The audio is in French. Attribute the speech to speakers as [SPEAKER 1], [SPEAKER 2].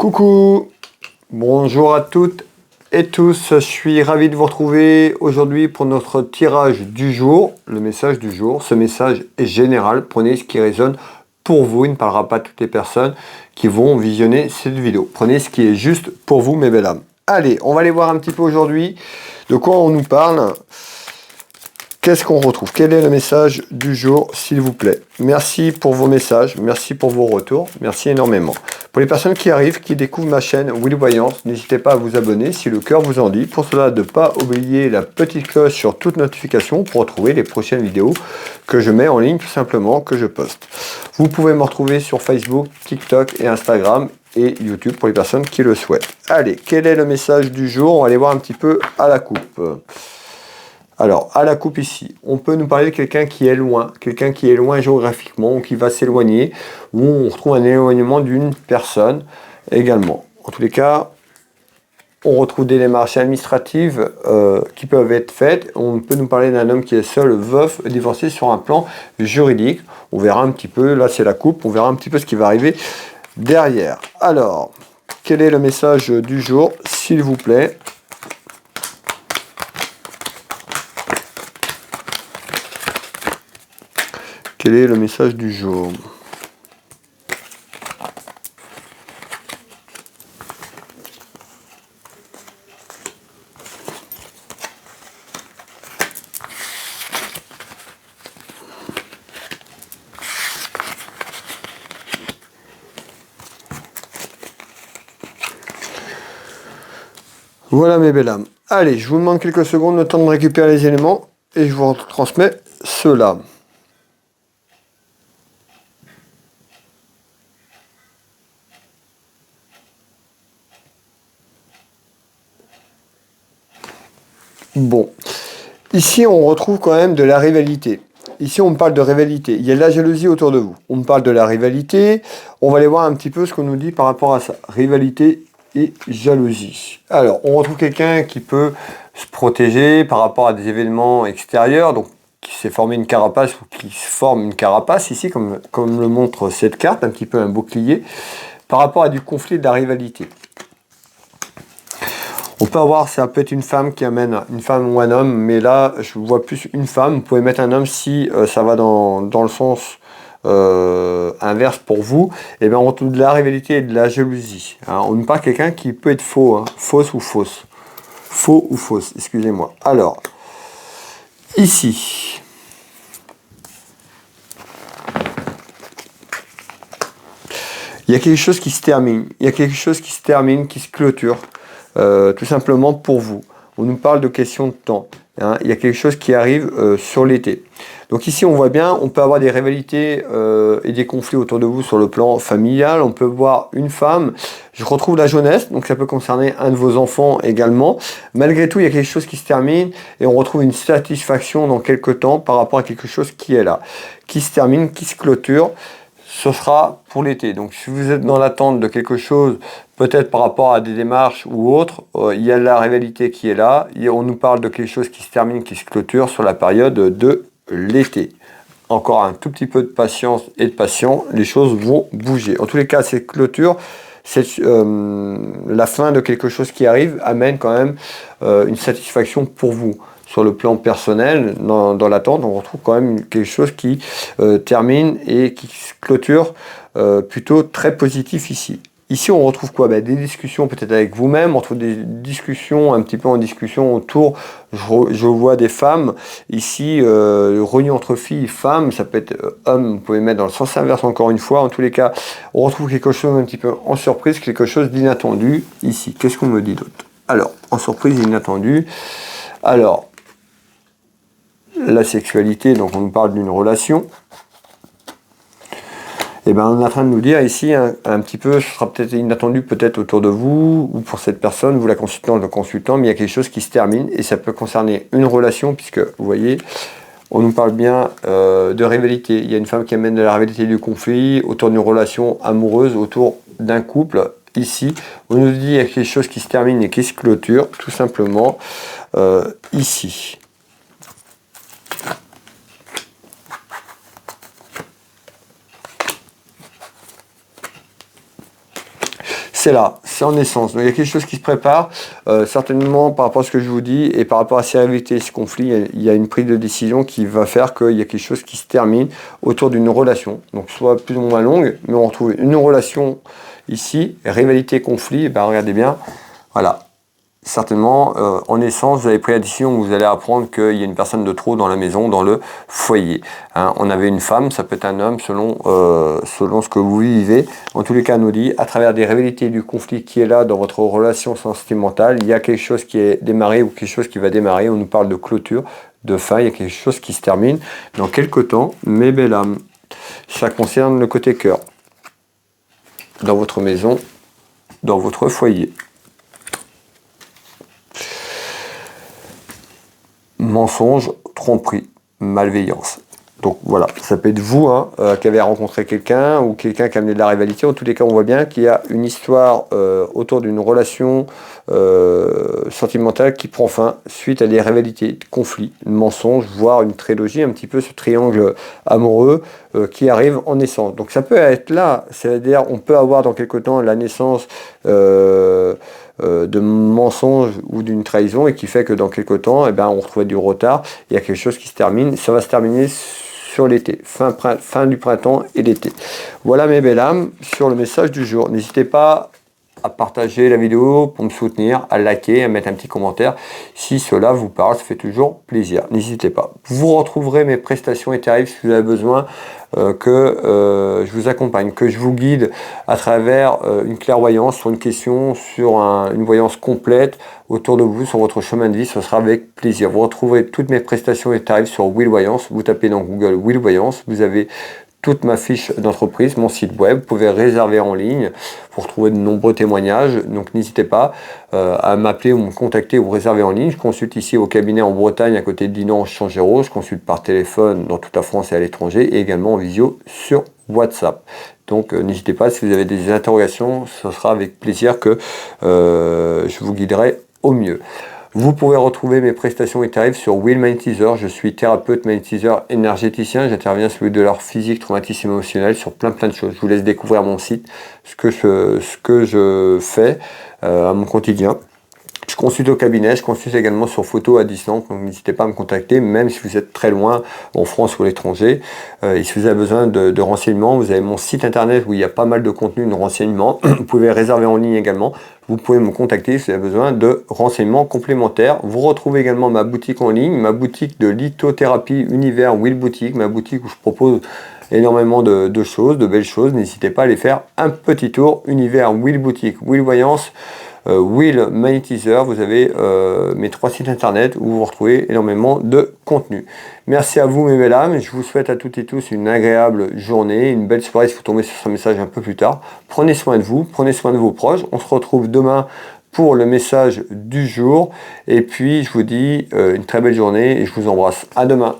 [SPEAKER 1] Coucou, bonjour à toutes et tous, je suis ravi de vous retrouver aujourd'hui pour notre tirage du jour, le message du jour. Ce message est général, prenez ce qui résonne pour vous, il ne parlera pas à toutes les personnes qui vont visionner cette vidéo. Prenez ce qui est juste pour vous, mes belles âmes. Allez, on va aller voir un petit peu aujourd'hui de quoi on nous parle. Qu'est-ce qu'on retrouve? Quel est le message du jour, s'il vous plaît? Merci pour vos messages, merci pour vos retours, merci énormément. Pour les personnes qui arrivent, qui découvrent ma chaîne Willy Voyance, n'hésitez pas à vous abonner si le cœur vous en dit. Pour cela, ne pas oublier la petite cloche sur toute notification pour retrouver les prochaines vidéos que je mets en ligne, tout simplement, que je poste. Vous pouvez me retrouver sur Facebook, TikTok et Instagram et YouTube pour les personnes qui le souhaitent. Allez, quel est le message du jour? On va aller voir un petit peu à la coupe. Alors, à la coupe ici, on peut nous parler de quelqu'un qui est loin géographiquement, ou qui va s'éloigner, ou on retrouve un éloignement d'une personne également. En tous les cas, on retrouve des démarches administratives qui peuvent être faites. On peut nous parler d'un homme qui est seul, veuf, divorcé sur un plan juridique. On verra un petit peu, là c'est la coupe, on verra un petit peu ce qui va arriver derrière. Alors, quel est le message du jour, s'il vous plaît ? Quel est le message du jour? Voilà mes belles âmes. Allez, je vous demande quelques secondes, le temps de récupérer les éléments, et je vous transmets cela. Bon, ici on retrouve quand même de la rivalité. Ici on me parle de rivalité, il y a de la jalousie autour de vous. On me parle de la rivalité, on va aller voir un petit peu ce qu'on nous dit par rapport à ça. Rivalité et jalousie. Alors, on retrouve quelqu'un qui peut se protéger par rapport à des événements extérieurs, donc qui s'est formé une carapace ou qui se forme une carapace ici, comme le montre cette carte, un petit peu un bouclier, par rapport à du conflit, de la rivalité. On peut avoir, ça peut être une femme qui amène une femme ou un homme, mais là, je vois plus une femme. Vous pouvez mettre un homme si ça va dans le sens inverse pour vous. Et bien, on retrouve de la rivalité et de la jalousie. Hein. On ne parle quelqu'un qui peut être faux, hein. Fausse ou fausse. Faux ou fausse, excusez-moi. Alors, ici. Il y a quelque chose qui se termine. Il y a quelque chose qui se termine, qui se clôture. Tout simplement pour vous. On nous parle de questions de temps. Hein. Il y a quelque chose qui arrive sur l'été. Donc ici, on voit bien, on peut avoir des rivalités et des conflits autour de vous sur le plan familial. On peut voir une femme. Je retrouve la jeunesse, donc ça peut concerner un de vos enfants également. Malgré tout, il y a quelque chose qui se termine et on retrouve une satisfaction dans quelques temps par rapport à quelque chose qui est là, qui se termine, qui se clôture. Ce sera pour l'été. Donc si vous êtes dans l'attente de quelque chose, peut-être par rapport à des démarches ou autres, il y a la rivalité qui est là. On nous parle de quelque chose qui se termine, qui se clôture sur la période de l'été. Encore un tout petit peu de patience et de patience, les choses vont bouger. En tous les cas, cette clôture, la fin de quelque chose qui arrive amène quand même une satisfaction pour vous. Sur le plan personnel, dans l'attente, on retrouve quand même quelque chose qui termine et qui se clôture plutôt très positif ici. Ici, on retrouve quoi? Des discussions peut-être avec vous-même, on retrouve des discussions, un petit peu en discussion autour, je vois des femmes, ici, réunion entre filles et femmes, ça peut être homme, vous pouvez mettre dans le sens inverse encore une fois, en tous les cas, on retrouve quelque chose un petit peu en surprise, quelque chose d'inattendu ici. Qu'est-ce qu'on me dit d'autre? Alors, en surprise inattendue, alors, la sexualité, donc on nous parle d'une relation. Et bien on est en train de nous dire ici un petit peu, ce sera peut-être inattendu peut-être autour de vous, ou pour cette personne, vous la consultante, le consultant, mais il y a quelque chose qui se termine, et ça peut concerner une relation, puisque vous voyez, on nous parle bien de rivalité. Il y a une femme qui amène de la rivalité du conflit, autour d'une relation amoureuse, autour d'un couple. Ici, on nous dit qu'il y a quelque chose qui se termine et qui se clôture, tout simplement, ici. c'est là, c'est en naissance. Donc il y a quelque chose qui se prépare, certainement par rapport à ce que je vous dis et par rapport à ces rivalités, ce conflit, il y a une prise de décision qui va faire qu'il y a quelque chose qui se termine autour d'une relation. Donc soit plus ou moins longue, mais on retrouve une relation ici, rivalité, conflit, et ben regardez bien, voilà. Certainement, en naissance, vous avez pris la décision où vous allez apprendre qu'il y a une personne de trop dans la maison, dans le foyer. Hein, on avait une femme, ça peut être un homme, selon ce que vous vivez. En tous les cas, on nous dit, à travers des rivalités du conflit qui est là dans votre relation sentimentale, il y a quelque chose qui est démarré ou quelque chose qui va démarrer. On nous parle de clôture, de fin, il y a quelque chose qui se termine. Dans quelques temps, mes belles âmes, ça concerne le côté cœur. Dans votre maison, dans votre foyer. Mensonge, tromperie, malveillance. Donc voilà, ça peut être vous qui avez rencontré quelqu'un ou quelqu'un qui a amené de la rivalité. En tous les cas, on voit bien qu'il y a une histoire autour d'une relation sentimentale qui prend fin suite à des rivalités, conflits, mensonges, voire une trilogie, un petit peu ce triangle amoureux qui arrive en naissance. Donc ça peut être là, c'est-à-dire on peut avoir dans quelque temps la naissance de mensonges ou d'une trahison et qui fait que dans quelques temps, eh ben, on retrouve du retard, il y a quelque chose qui se termine, ça va se terminer sur l'été, fin du printemps et l'été. Voilà mes belles âmes sur le message du jour. N'hésitez pas à partager la vidéo pour me soutenir, à liker, à mettre un petit commentaire. Si cela vous parle, ça fait toujours plaisir. N'hésitez pas. Vous retrouverez mes prestations et tarifs si vous avez besoin que je vous accompagne, que je vous guide à travers une clairvoyance sur une question, sur une voyance complète autour de vous, sur votre chemin de vie. Ce sera avec plaisir. Vous retrouverez toutes mes prestations et tarifs sur Will Voyance. Vous tapez dans Google Will Voyance. Vous avez toute ma fiche d'entreprise, mon site web, vous pouvez réserver en ligne pour trouver de nombreux témoignages, donc n'hésitez pas à m'appeler ou me contacter ou réserver en ligne. Je consulte ici au cabinet en Bretagne à côté de Dinan, Changéros, je consulte par téléphone dans toute la France et à l'étranger et également en visio sur WhatsApp. Donc n'hésitez pas, si vous avez des interrogations, ce sera avec plaisir que je vous guiderai au mieux. Vous pouvez retrouver mes prestations et tarifs sur Will Magnétiseur. Je suis thérapeute magnétiseur énergéticien. J'interviens sur les douleurs physiques, traumatismes émotionnels, sur plein de choses. Je vous laisse découvrir mon site, ce que je fais à mon quotidien. Je consulte au cabinet, je consulte également sur photo à distance, donc n'hésitez pas à me contacter, même si vous êtes très loin, en France ou à l'étranger. Et si vous avez besoin de renseignements, vous avez mon site internet où il y a pas mal de contenu de renseignements. Vous pouvez réserver en ligne également. Vous pouvez me contacter si vous avez besoin de renseignements complémentaires. Vous retrouvez également ma boutique en ligne, ma boutique de lithothérapie Univers Will Boutique, ma boutique où je propose énormément de choses, de belles choses. N'hésitez pas à aller faire un petit tour. Univers Will Boutique, Will Voyance, Will Magnétiseur, vous avez mes 3 sites internet où vous retrouvez énormément de contenu. Merci à vous mes belles âmes, je vous souhaite à toutes et tous une agréable journée, une belle soirée si vous tombez sur ce message un peu plus tard. Prenez soin de vous, prenez soin de vos proches, on se retrouve demain pour le message du jour et puis je vous dis une très belle journée et je vous embrasse. À demain.